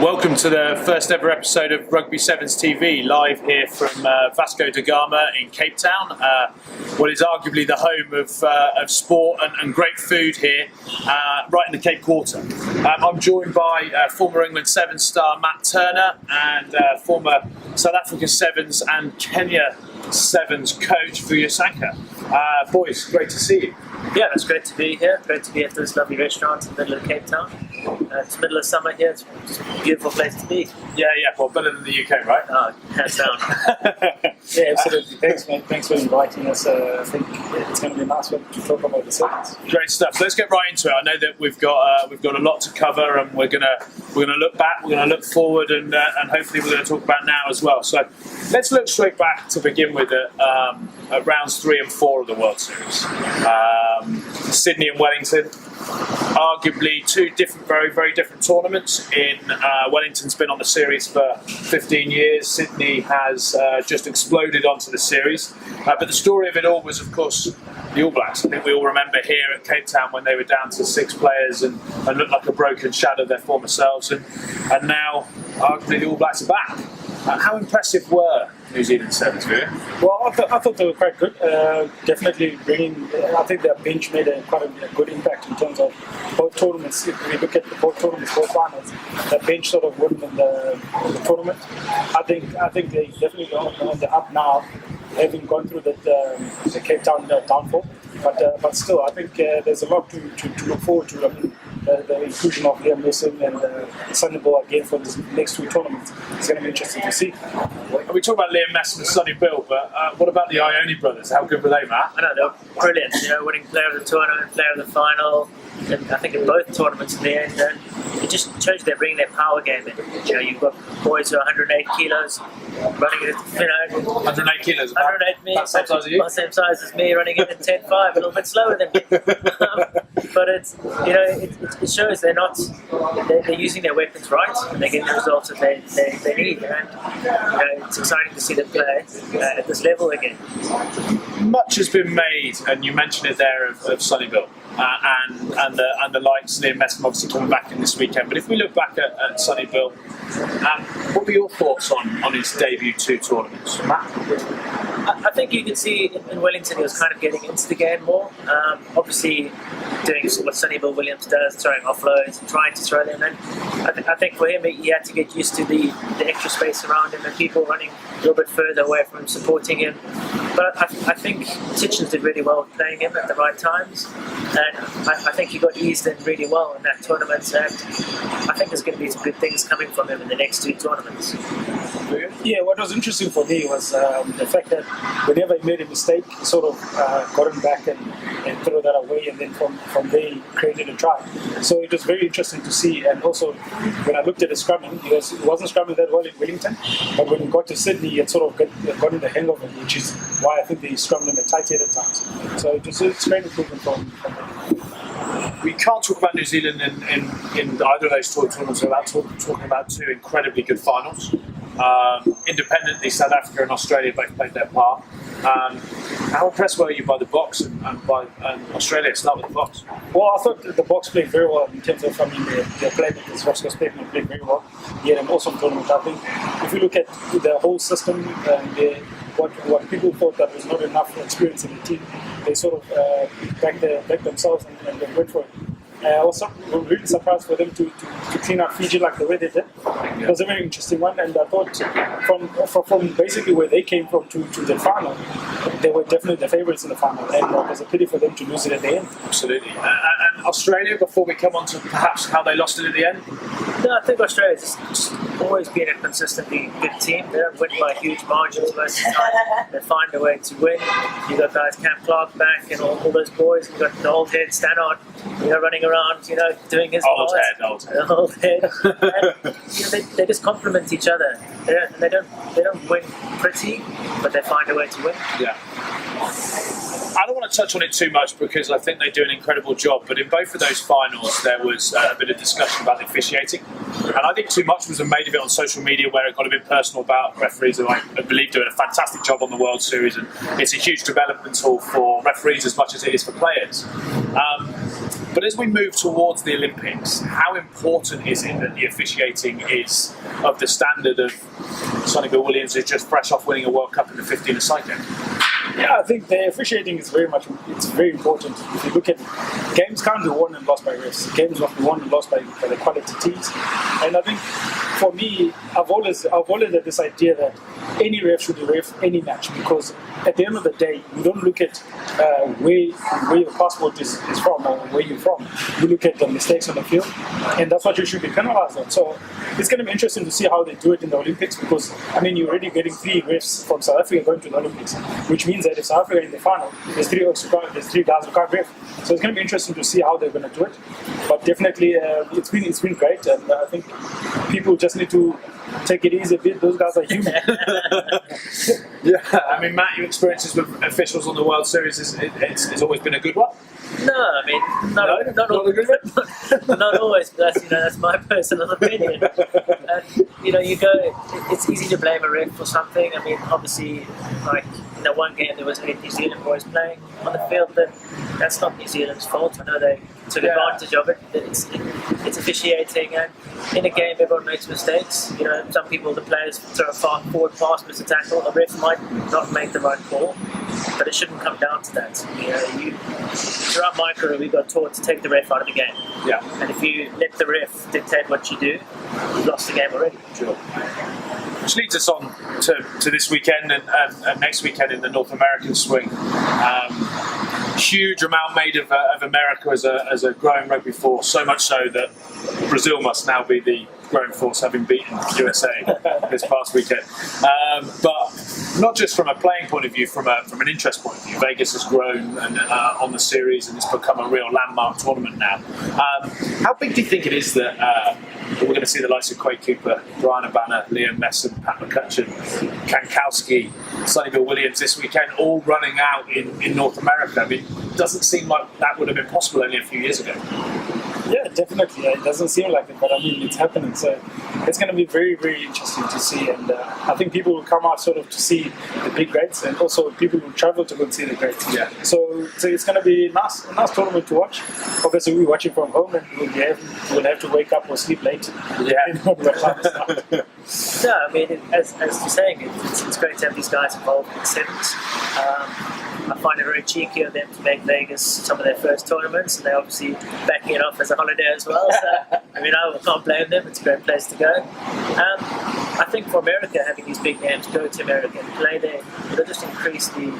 Welcome to the first ever episode of Rugby Sevens TV, live here from Vasco da Gama in Cape Town, what is arguably the home of sport and great food here, right in the Cape Quarter. I'm joined by former England Sevens star Matt Turner and former South Africa Sevens and Kenya Sevens coach Vuyo Zangqa. Boys, great to see you. Yeah, it's great to be here. Great to be at this lovely restaurant in the middle of Cape Town. It's middle of summer here. It's just a beautiful place to be. Yeah. Well, better than the UK, right? Oh, hands down. Yeah, absolutely. Thanks, man. Thanks for inviting us. I think it's going to be a nice one to talk about the Sevens. Great stuff. So let's get right into it. I know that we've got a lot to cover, and we're gonna look back, we're gonna look forward, and hopefully we're gonna talk about now as well. So let's look straight back to begin with at rounds 3 and 4 of the World Series. Sydney and Wellington, arguably two very different tournaments. Wellington's been on the series for 15 years. Sydney has just exploded onto the series. But the story of it all was, of course, the All Blacks. I think we all remember here at Cape Town when they were down to 6 players and looked like a broken shadow of their former selves. And now, arguably, the All Blacks are back. How impressive were New Zealand Sevens, Vuyo? Well, I thought they were quite good. Definitely bringing. I think their bench made quite a good impact in terms of both tournaments. If we look at both tournaments, both finals, the bench sort of won in the tournament. I think they definitely on the up now, having gone through the Cape Town downfall. But still, I think there's a lot to look forward to. I mean, the inclusion of Liam Wilson and Sonny Bill again for the next 2 tournaments is going to be interesting to see. We talk about Liam Wilson and Sonny Bill, but what about the Ione brothers? How good were they, Matt? I know, they were brilliant. Winning player of the tournament, player of the final, and I think in both tournaments in the end. And it just shows they're bringing their power game in. You've got boys who are 108 kilos running it. 108 kilos. 108 me, about same size as you. Same size as me, running it at 10.5, a little bit slower than me. But it shows they're using their weapons right, and they're getting the results that they need. And it's exciting to see them play at this level again. Much has been made, and you mentioned it there, of Sonny Bill and the likes. Liam Wilson obviously coming back in this weekend. But if we look back at Sonny Bill, what were your thoughts on his debut 2 tournaments, Matt? I think you can see in Wellington he was kind of getting into the game more. Obviously doing what Sonny Bill Williams does, throwing offloads and trying to throw them in. I think for him he had to get used to the extra space around him and people running a little bit further away from him, supporting him. But I think Titchens did really well playing him at the right times, and I think he got eased in really well in that tournament, and I think there's going to be some good things coming from him in the next 2 tournaments. Yeah, what was interesting for me was the fact that whenever he made a mistake, he sort of got him back and threw that away, and then from there he created a try. So it was very interesting to see. And also, when I looked at the scrumming, he wasn't scrumming that well in Wellington, but when he got to Sydney, he had sort of got in the hang of it, which is why I think they scrummed him at tight head at times. So it's great improvement from We can't talk about New Zealand in either of those tournaments without talking about 2 incredibly good finals. Independently, South Africa and Australia both played their part. How impressed were you by the Box and by Australia? Start with the Box. Well, I thought the Box played very well in terms of, their playmakers. Roscoe Speckman played very well. He had an awesome tournament. I think if you look at the whole system, what people thought that was not enough experience in the team, they sort of backed themselves and they went for it. I was really surprised for them to clean out Fiji like the way they did. It was a very interesting one, and I thought from basically where they came from to the final, they were definitely the favourites in the final, and it was a pity for them to lose it at the end. Absolutely. And Australia, before we come on to perhaps how they lost it at the end? No, I think Australia's just always been a consistently good team. They don't win by huge margins most of the time. They find a way to win. You've got guys, Cam Clark back and all those boys. You've got the old head, Stannard, running around, doing his old head. Old head. And, they just complement each other. They don't win pretty, but they find a way to win. Yeah. I don't want to touch on it too much because I think they do an incredible job, but in both of those finals there was a bit of discussion about the officiating, and I think too much was made of it on social media where it got a bit personal about referees who I believe doing a fantastic job on the World Series, and it's a huge development tool for referees as much as it is for players. But as we move towards the Olympics, how important is it that the officiating is of the standard of Sonny Bill Williams, who's just fresh off winning a World Cup in the 15 of cycling? Yeah, I think the officiating is it's very important. If you look at games, can't be won and lost by refs. Games must be won and lost by the quality teams. And I think for me, I've always had this idea that any ref should ref any match, because at the end of the day, you don't look at where your passport is from or where you're from. You look at the mistakes on the field, and that's what you should be penalized on. So it's going to be interesting to see how they do it in the Olympics, because I mean, you're already getting 3 refs from South Africa going to the Olympics, which means that if South Africa in the final, there's 3 guys who can't ref. So it's going to be interesting to see how they're going to do it. But definitely, it's been great, and I think people just need to take it easy a bit. Those guys are human. Yeah, I mean, Matt, your experiences with officials on the World Series it's always been a good one. No, I mean, not always. But that's my personal opinion. You go. It's easy to blame a ref for something. I mean, obviously, like in that one game, there was 8 New Zealand boys playing on the field, but that's not New Zealand's fault. I know they took advantage of it. It's officiating, and in a game, everyone makes mistakes. Some people, the players throw a forward pass, miss a tackle. The ref might not make the right call, but it shouldn't come down to that. Throughout my career, we got taught to take the ref out of the game. Yeah. And if you let the ref dictate what you do, you've lost the game already. Sure. Which leads us on to this weekend and next weekend in the North American swing. Huge amount made of America as a growing rugby force, so much so that Brazil must now be the growing force, having beaten USA this past weekend. But not just from a playing point of view, from an interest point of view, Vegas has grown on the series, and it's become a real landmark tournament now. How big do you think it is that we're going to see the likes of Quade Cooper, Brian Abana, Liam Messon, Pat McCutcheon, Kankowski, Sonny Bill Williams this weekend, all running out in North America? I mean, it doesn't seem like that would have been possible only a few years ago. Yeah, definitely. It doesn't seem like it, but I mean, it's happening. So it's going to be very, very interesting to see. And I think people will come out sort of to see the big greats, and also people will travel to go and see the greats. Yeah. So it's going to be a nice tournament to watch. Obviously, we're watching from home, and we'll have to wake up or sleep late. Yeah. No, I mean, as you're saying, it's great to have these guys involved in the sevens. I find it very cheeky of them to make Vegas some of their first tournaments, and they're obviously backing it off as a holiday as well. So, I mean, I can't blame them. It's a great place to go. I think for America, having these big names go to America and play there, it'll just increase the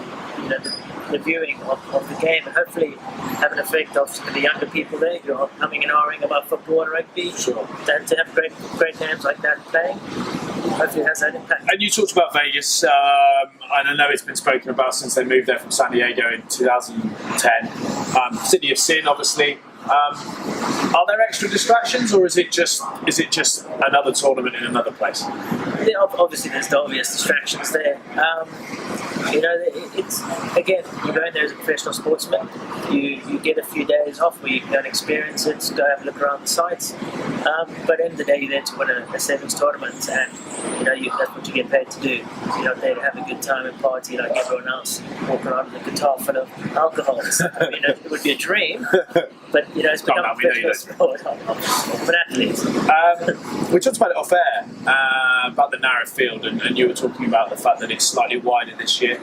viewing of the game, and hopefully have an effect of some of the younger people there who are humming and ahhing about football and rugby. Sure. To have great names like that playing, hopefully it has that impact. And you talked about Vegas, and I know it's been spoken about since they moved there from San Diego in 2010. City of Sin, obviously. Are there extra distractions, or is it just another tournament in another place? Yeah, obviously there's the obvious distractions there. It's again, you go in there as a professional sportsman. You get a few days off where you can go and experience it, go have a look around the sites. But at the end of the day, you're there to win a sevens tournament, and that's what you get paid to do. You're not there to have a good time and party like everyone else, walk around with a guitar full of alcohol. So, it would be a dream, but it's become a professional sport for athletes. We talked about it off air, about the narrow field, and you were talking about the fact that it's slightly wider this year.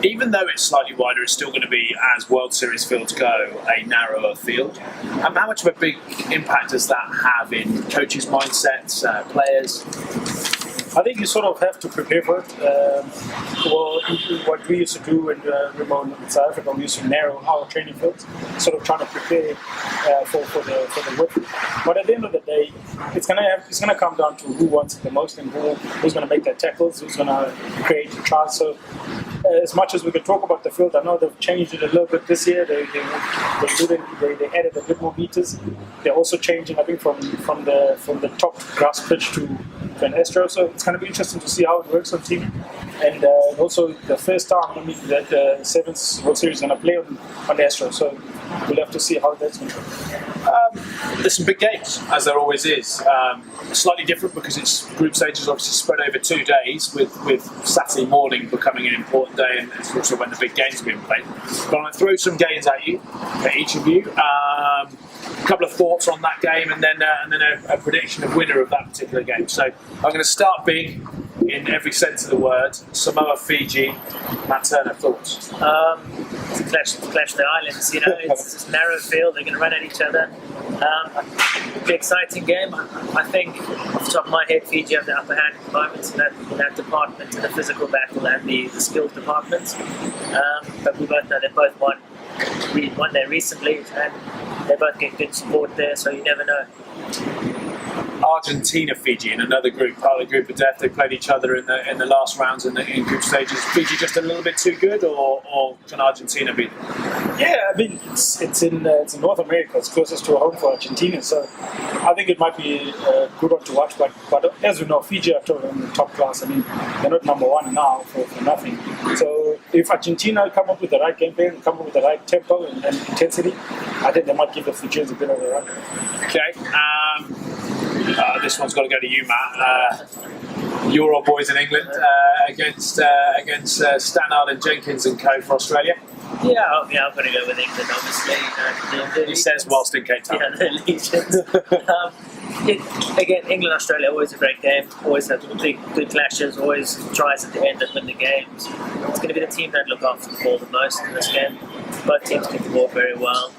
Even though it's slightly wider, it's still going to be, as World Series fields go, a narrower field. How much of a big impact does that have in coaches' mindsets, players? I think you sort of have to prepare for it. What we used to do in in South Africa, we used to narrow our training fields, sort of trying to prepare for the width. But at the end of the day, it's gonna come down to who wants it the most, and who's gonna make their tackles, who's gonna create the tries. So as much as we can talk about the field, I know they've changed it a little bit this year. They added a bit more meters. They're also changing, I think, from the top grass pitch to an Astro. So it's going to be interesting to see how it works on TV. And also the first time that the Sevens World Series is going to play on the Astro. So we'll have to see how that's going to go. There's some big games, as there always is. Slightly different because it's group stages obviously spread over 2 days, with Saturday morning becoming an important day, and it's also when the big games are being played. But I'm going to throw some games at each of you. couple of thoughts on that game, and then a prediction of winner of that particular game. So I'm going to start big in every sense of the word. Samoa, Fiji. Matt Turner, thoughts? It's a clash of the islands, you know. It's this narrow field. They're going to run at each other. It'll be an exciting game. I think, off the top of my head, Fiji have the upper hand at the moment in that department, in the physical battle and the skills department. But we both know they both won there recently, and they both get good support there, so you never know. Argentina, Fiji in another group, part of the group of death. They played each other in the last rounds in group stages. Fiji just a little bit too good, or can Argentina beat them? Yeah, I mean it's in North America. It's closest to home for Argentina, so I think it might be a good one to watch. But as we know, Fiji are in the top class. I mean, they're not number one now for nothing. So if Argentina come up with the right game plan, come up with the right tempo and intensity, I think they might give the Fijians a bit of a run. Okay. This one's got to go to you, Matt. Your old boys in England against Stannard and Jenkins and co for Australia. Yeah, I'm going to go with England, obviously. He says whilst in Cape Town. Yeah, the legions. Again, England-Australia, always a great game. Always have good clashes, always tries at the end and win the games. It's going to be the team that look after the ball the most in this game. Both teams kick the ball very well.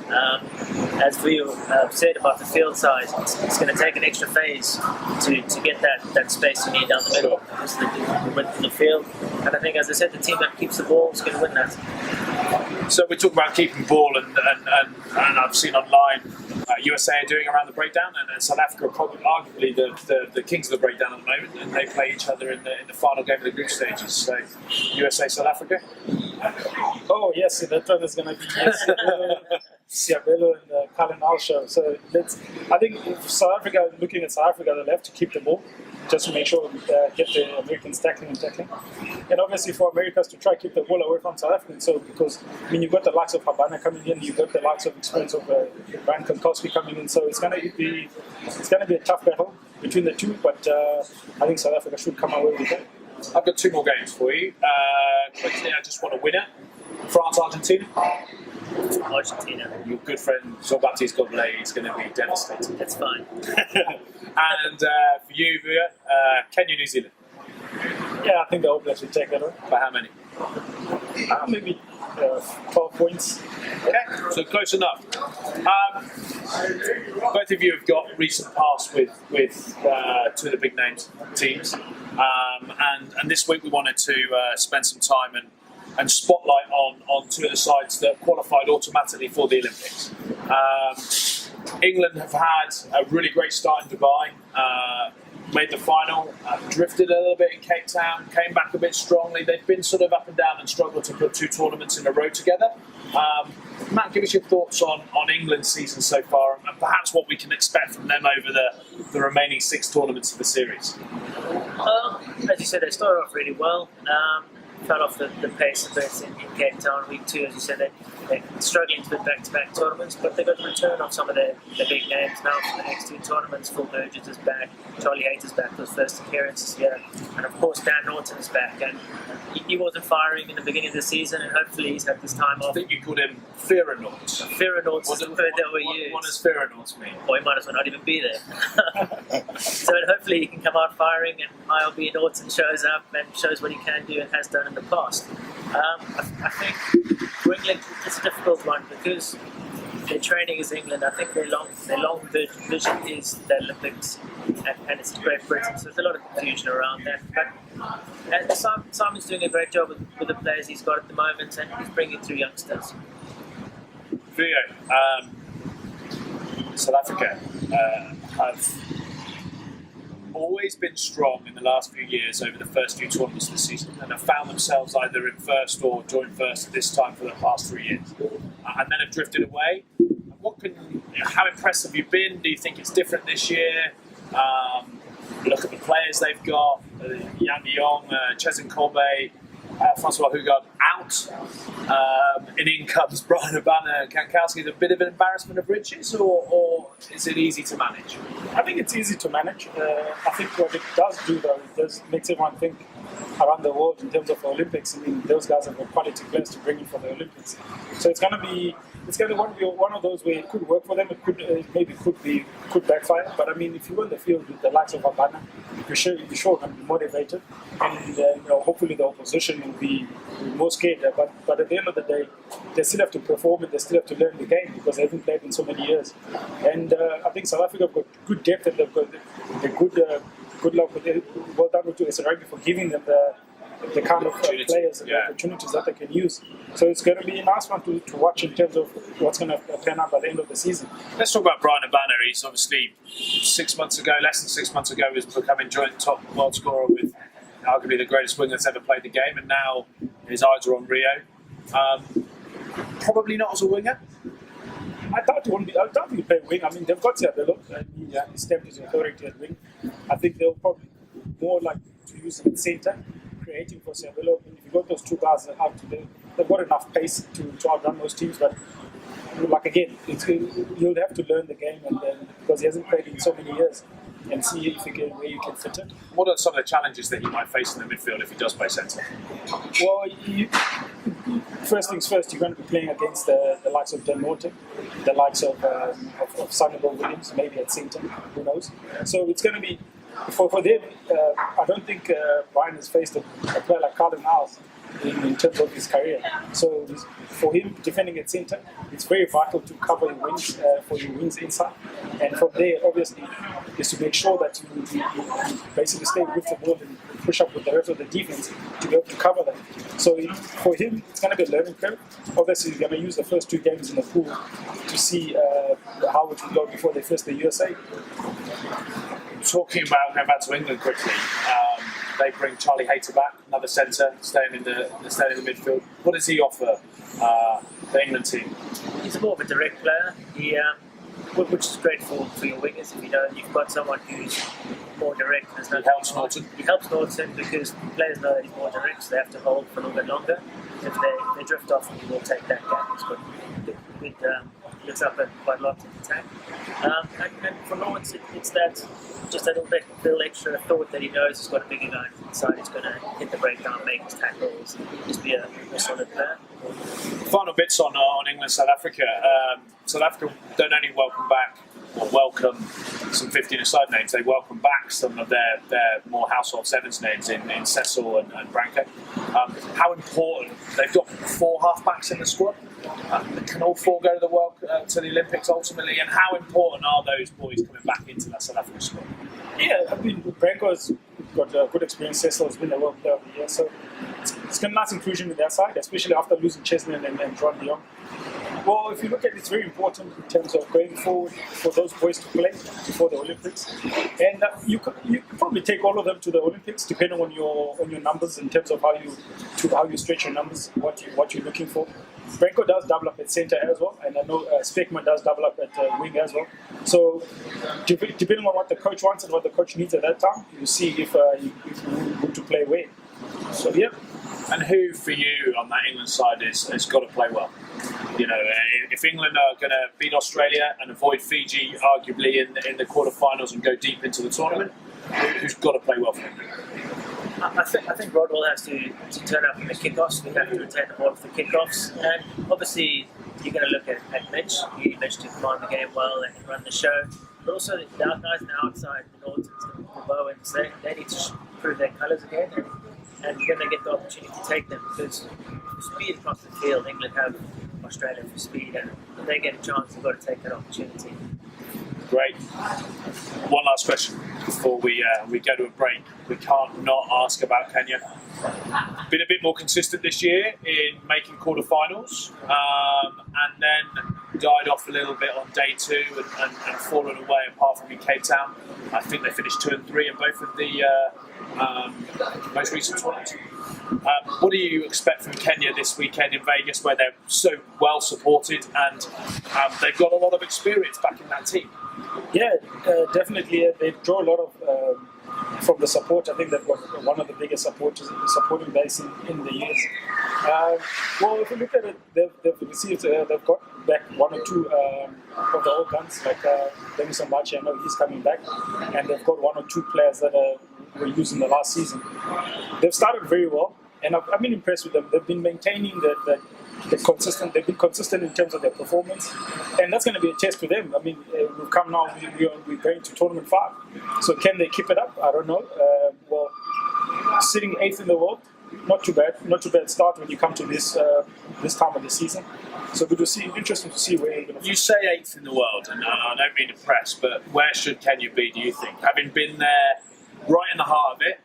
As Vuyo said about the field size, it's going to take an extra phase to get that space you need down the middle. It's the width of the field. And I think, as I said, the team that keeps the ball is going to win that. So we talk about keeping ball, and I've seen online USA are doing around the breakdown, and South Africa are probably arguably the kings of the breakdown at the moment, and they play each other in the final game of the group stages. So USA, South Africa. Oh yes, that one is going to be Siabelo and Colin Alshaw. So I think if South Africa, looking at South Africa, they'll have to keep the ball just to make sure get the Americans tackling. And obviously for Americans to try to keep the ball away from South Africans. So because you've got the likes of Habana coming in, you've got the likes of experience of Brian Konkowski coming in. So it's going to be a tough battle between the two. But I think South Africa should come away with it. I've got two more games for you. Quickly, I just want a winner. France, Argentina. Argentina. Your good friend Jean-Baptiste Goblet is going to be devastated. That's fine. And for you, Vuyo, Kenya, New Zealand. Yeah, I think the All Blacks will take that one. By how many? Maybe 12 points. Okay, so close enough. Both of you have got recent past with two of the big names teams, and this week we wanted to spend some time and spotlight on two of the sides that qualified automatically for the Olympics. England have had a really great start in Dubai, made the final, drifted a little bit in Cape Town, came back a bit strongly. They've been sort of up and down and struggled to put two tournaments in a row together. Matt, give us your thoughts on England's season so far, and perhaps what we can expect from them over the remaining 6 tournaments of the series. As you said, they started off really well. Fell off the pace a bit in Cape Town. Week 2, as you said, they're struggling to win back-to-back tournaments, but they got the return of some of the big names now for the next 2 tournaments. Phil Burgess is back, Charlie Hayes is back for his first appearance here, and of course Dan Norton is back. And he wasn't firing in the beginning of the season, and hopefully he's had this time off. I think you called him Fearonauts. Fearonauts is the word that we use. What does Fearonauts mean? Well, he might as well not even be there. So hopefully he can come out firing, and ILB Norton shows up and shows what he can do and has done in the past. I think for England it's a difficult one because their training is England. I think their long vision is the Olympics, and it's Great Britain. So there's a lot of confusion around that. But Simon's doing a great job with the players he's got at the moment, and he's bringing through youngsters. Vuyo, South Africa have always been strong in the last few years over the first few tournaments of the season, and have found themselves either in first or joint first at this time for the past 3 years, and then have drifted away. How impressed have you been? Do you think it's different this year? Look at the players they've got: Yang Yong, Chesin Colbe, Francois Hugard out. In comes Brian Habana and Kankowski. Is it a bit of an embarrassment of riches, or is it easy to manage? I think it's easy to manage. I think what it does do, though, it does makes everyone think around the world in terms of the Olympics. I mean, those guys have got quality players to bring in for the Olympics. So it's going to be it's going to be one of those where it could work for them. It could could backfire. But I mean, if you're in the field with the likes of Havana, you're sure going to be motivated, and hopefully the opposition will be more scared. But at the end of the day, they still have to perform and they still have to learn the game because they haven't played in so many years. And I think South Africa have got good depth and they've got a good luck with it. Well done to SA Rugby for giving them the kind of players and opportunities that they can use. So it's going to be a nice one to watch in terms of what's going to pan out by the end of the season. Let's talk about Brian Habana. He's obviously less than 6 months ago, was becoming joint top world scorer with arguably the greatest winger that's ever played the game, and now his eyes are on Rio. Probably not as a winger. I doubt he'll play wing. I mean, they've got Ciabello, and he stepped his authority at wing. I think they'll probably more like to use him at centre, creating for Ciabello. If you've got those two guys that have to, they've got enough pace to outrun those teams. But like again, you'll have to learn the game, and because he hasn't played in so many years, and see if where you can fit it. What are some of the challenges that he might face in the midfield if he does play centre? Well, first things first, you're going to be playing against the likes of Dan Norton, the likes of Sydney Williams, maybe at centre, who knows. So it's going to be, for them, I don't think Brian has faced a player like Carlin House in terms of his career. So for him, defending at centre, it's very vital to cover your wings for your wings inside. And from there, obviously, is to make sure that you basically stay with the ball and push up with the rest of the defense to be able to cover them. So for him, it's going to be a learning curve. Obviously, he's going to use the first 2 games in the pool to see how it will go before they face the USA. Talking about going back to England quickly, they bring Charlie Hayter back, another centre, staying in the midfield. What does he offer the England team? He's more of a direct player. Which is great for your wingers. If you've got someone who's more direct. He helps Norton. He helps Norton because players know that he's more direct, so they have to hold for a little bit longer. If they drift off, he will take that gap. He's got good looks up at quite a lot in attack. And for Lawrence, it's that just a little bit extra thought that he knows he's got a bigger guy inside. He's going to hit the breakdown, make his tackles, just be a solid player. Final bits on England, South Africa. South Africa don't only welcome some 15-a-side names, they welcome back some of their more household sevens names in Cecil and Branko. How important, they've got 4 half-backs in the squad. Can all 4 go to the Olympics ultimately, and how important are those boys coming back into that South African squad? Yeah, I mean, Branko's got a good experience. Cecil has been a world player of the year, so it's got a nice inclusion in their side, especially after losing Chesney and John Leon. Well, if you look at it, it's very important in terms of going forward for those boys to play before the Olympics. And you could probably take all of them to the Olympics, depending on your numbers in terms of how you stretch your numbers, what you're looking for. Branko does double up at centre as well, and I know Speckman does double up at wing as well. So depending on what the coach wants and what the coach needs at that time, you see if you want to play where. So yeah. And who for you on that England side has got to play well? If England are going to beat Australia and avoid Fiji, arguably in the quarterfinals, and go deep into the tournament, who's got to play well for them? I think Rodwell has to turn up in the kickoffs. We have to retain the ball for the kickoffs, and obviously you're going to look at Mitch. Mitch to command the game well and run the show, but also the guys on the outside, the Nortons, the Bowens, they need to prove their colours again, and you're going to get the opportunity to take them because for speed across the field, England have Australia for speed, and if they get a chance, they've got to take that opportunity. Great. One last question before we go to a break. We can't not ask about Kenya. Been a bit more consistent this year in making quarterfinals, and then died off a little bit on day 2 and fallen away apart from in Cape Town. I think they finished 2 and 3 in both of the most recent tournaments. What do you expect from Kenya this weekend in Vegas, where they're so well supported and they've got a lot of experience back in that team? Yeah, definitely. They draw a lot of from the support. I think they've got one of the biggest supporting base in the years. Well, if you look at it, they've got back 1 or 2 of the old guns, like Dennis Ambachi. I know he's coming back, and they've got 1 or 2 players that were used in the last season. They've started very well, and I've been impressed with them. They've been maintaining They've been consistent in terms of their performance, and that's going to be a test for them. I mean, we've come now. We're going to tournament 5, so can they keep it up? I don't know. Well, sitting 8th in the world, not too bad start when you come to this time of the season. So we will see. Interesting to see where you're going to. You say 8th in the world, and I don't mean to press, but where should Kenya be? Do you think, having been there, right in the heart of it?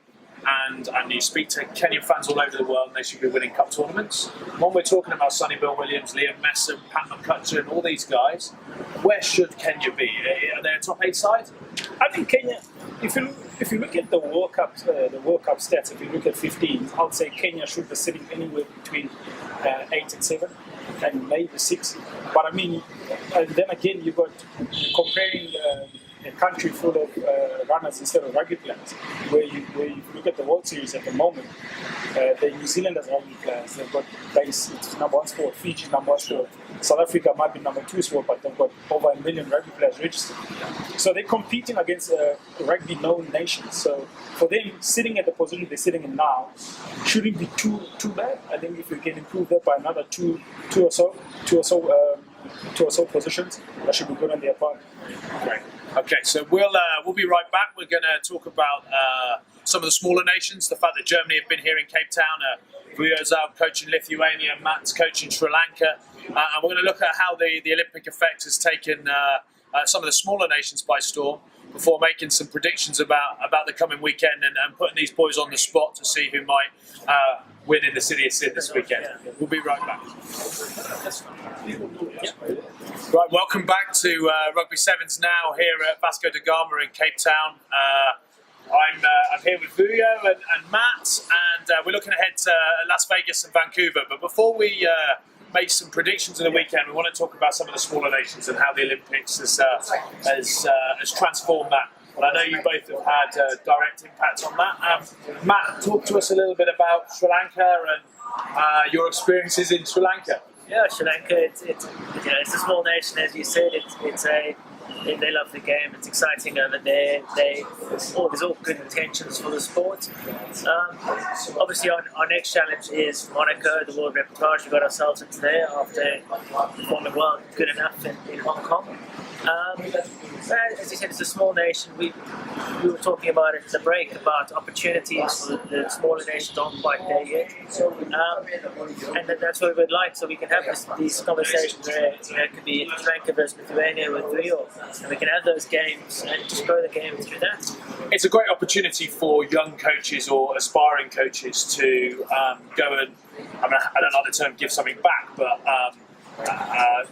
And you speak to Kenyan fans all over the world, and they should be winning cup tournaments. When we're talking about Sonny Bill Williams, Liam Messam, Pat McCutcheon, all these guys, where should Kenya be? Are they a top 8 side? I think Kenya. If you look at the World Cup stats, if you look at 15, I would say Kenya should be sitting anywhere between 8 and 7, and maybe 6. But I mean, and then again, you've got comparing. A country full of runners instead of rugby players. Where you look at the World Series at the moment, the New Zealanders rugby players, they've got base, it's number 1 sport, Fiji number 1 sport, South Africa might be number 2 sport, but they've got over 1 million rugby players registered. So they're competing against rugby known nations. So for them, sitting at the position they're sitting in now shouldn't be too bad. I think if we can improve that by another two or so positions, that should be good on their part. Great. Okay, so we'll be right back. We're going to talk about some of the smaller nations, the fact that Germany have been here in Cape Town, Vuyo's out coaching Lithuania, Matt's coaching Sri Lanka, and we're going to look at how the Olympic effect has taken some of the smaller nations by storm before making some predictions about the coming weekend and putting these boys on the spot to see who might win in the city of Sydney this weekend. We'll be right back. Right, welcome back to Rugby Sevens now here at Vasco da Gama in Cape Town. I'm here with Vuyo and Matt, and we're looking ahead to Las Vegas and Vancouver. But before we make some predictions of the weekend, we want to talk about some of the smaller nations and how the Olympics has transformed that. Well, I know you both have had direct impact on that. Matt, talk to us a little bit about Sri Lanka and your experiences in Sri Lanka. Yeah, Sri Lanka. It's a small nation, as you said. They love the game. It's exciting over there. There's all good intentions for the sport. Obviously, our next challenge is Monaco, the World Reportage. We got ourselves into there after performing well, good enough in Hong Kong. As you said, it's a small nation. We were talking about it in the break about opportunities for the smaller nations aren't quite there yet, and that's what we would like. So we can have these conversations where it could be Lanka versus Lithuania with Vuyo, and we can have those games and just grow the game through that. It's a great opportunity for young coaches or aspiring coaches to go and, I don't like the term give something back, but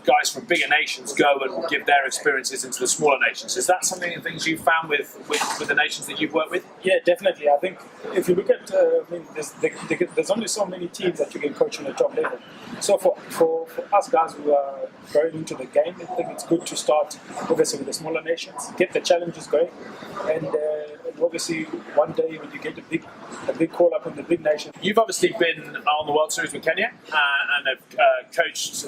guys from bigger nations go and give their experiences into the smaller nations. Is that something of things you've found with the nations that you've worked with? Yeah, definitely. I think if you look at, there's only so many teams that you can coach on the top level. So for us guys who are going into the game, I think it's good to start obviously with the smaller nations, get the challenges going, and obviously one day when you get a big call up in the big nation. You've obviously been on the World Series with Kenya and have coached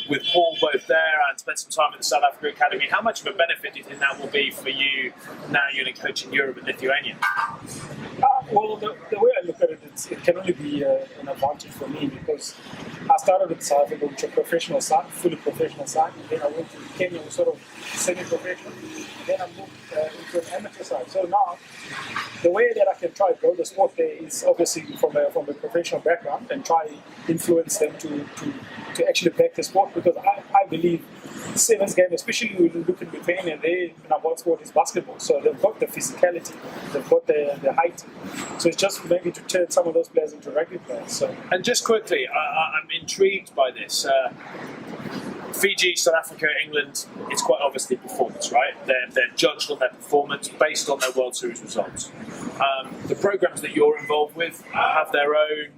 with Paul both there and spent some time at the South Africa Academy. How much of a benefit do you think that will be for you now you're going to coach in Europe and Lithuania? Well, the way I look at it, it can only be an advantage for me because I started with South Africa, which is a professional side, fully professional side, and then I went to Kenya, was sort of semi-professional, and then I moved into an amateur side. So now, the way that I can try to grow the sport there is obviously from a professional background and try influence them to actually back the sport, because I believe the sevens game, especially when you look at Lithuania, their number 1 sport is basketball. So they've got the physicality, they've got the height. So it's just maybe to turn some of those players into rugby players. So. And just quickly, I'm intrigued by this. Fiji, South Africa, England, it's quite obviously performance, right? They're judged on their performance based on their World Series results. The programs that you're involved with have their own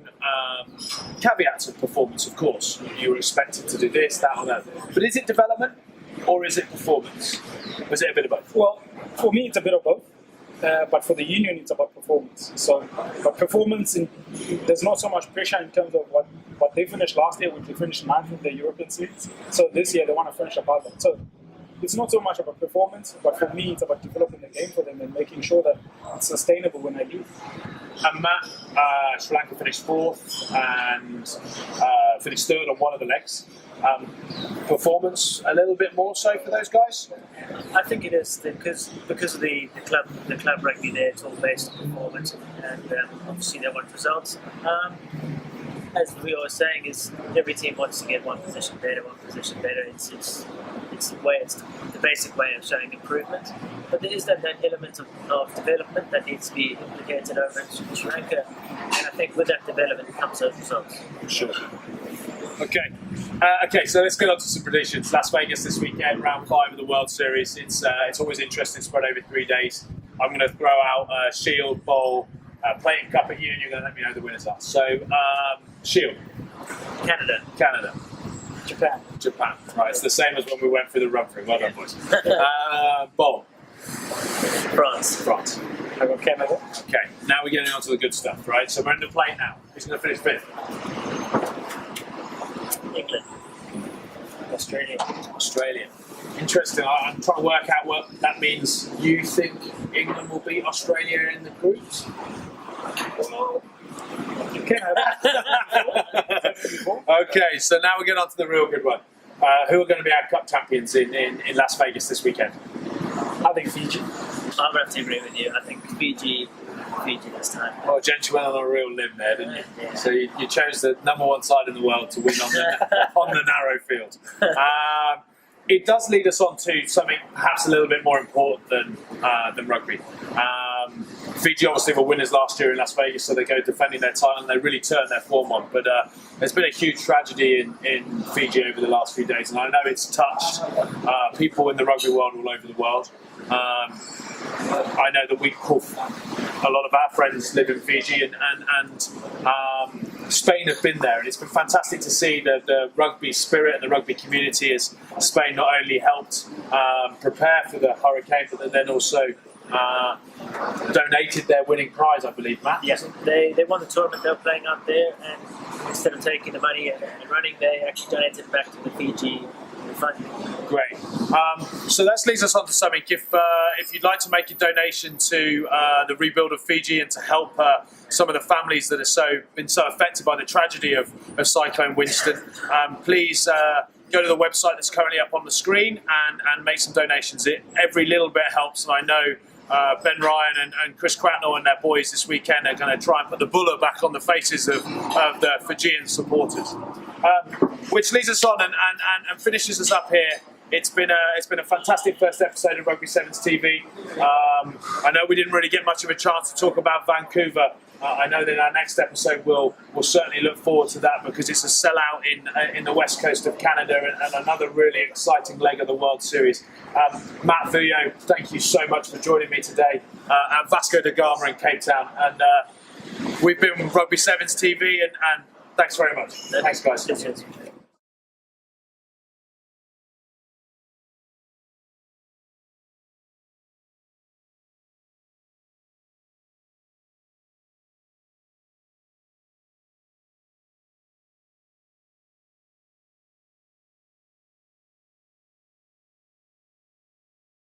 caveats of performance, of course. You're expected to do this, that, or that. But is it development or is it performance? Or is it a bit of both? Well, for me, it's a bit of both. But for the union, it's about performance. So, but performance, there's not so much pressure in terms of what they finished last year, which they finished 9th in the European Series. So this year, they want to finish above that. So it's not so much about performance, but for me, it's about developing the game for them and making sure that it's sustainable when I leave. And Matt, Sri Lanka finished fourth and finished third on one of the legs. Performance a little bit more so for those guys? I think it is because of the club rugby there. It's all based on performance, and obviously they want results. As we were saying, is every team wants to get one position better. It's the basic way of showing improvement. But there is that element of development that needs to be implicated over in Sri Lanka, and I think with that development comes those results. Sure. Okay, so let's get on to some predictions. Las Vegas this weekend, round 5 of the World Series. It's always interesting, spread over 3 days. I'm going to throw out Shield, Bowl, Plate and Cup at you, and you're going to let me know who the winners are. So, Shield. Canada. Japan. Right, it's the same as when we went through the run-through. Well done, boys. Bowl. France. I got Canada. Okay, now we're getting on to the good stuff, right? So we're in the plate now. Who's going to finish 5th? England. Australia. Interesting. I'm trying to work out what that means. You think England will beat Australia in the groups? Well, you can have it. Okay, so now we get on to the real good one. Who are going to be our cup champions in Las Vegas this weekend? I think Fiji. I'm going to have to agree with you. I think Fiji this time. Oh, Gent, you went on a real limb there, didn't you? Yeah. So you chose the number 1 side in the world to win on the narrow field. It does lead us on to something perhaps a little bit more important than rugby. Fiji obviously were winners last year in Las Vegas, so they go defending their title and they really turn their form on. But there's been a huge tragedy in Fiji over the last few days, and I know it's touched people in the rugby world all over the world. I know that a lot of our friends live in Fiji, and Spain have been there, and it's been fantastic to see the rugby spirit and the rugby community as Spain not only helped prepare for the hurricane, but then also donated their winning prize, I believe, Matt. Yes, they won the tournament. They were playing out there, and instead of taking the money and running, they actually donated it back to the Fiji fund. Great. So that leads us on to something. If you'd like to make a donation to the rebuild of Fiji and to help some of the families that have been so affected by the tragedy of Cyclone Winston, please go to the website that's currently up on the screen and make some donations. Every little bit helps, and I know Ben Ryan and Chris Cratnell and their boys this weekend are going to try and put the bullet back on the faces of the Fijian supporters. Which leads us on and finishes us up here. It's been a fantastic first episode of Rugby Sevens TV. I know we didn't really get much of a chance to talk about Vancouver. I know that our next episode we'll certainly look forward to that, because it's a sellout in the west coast of Canada and another really exciting leg of the World Series. Matt Vuyo, thank you so much for joining me today at Vasco da Gama in Cape Town. And we've been Rugby Sevens TV, and thanks very much. Thanks, guys. Cheers.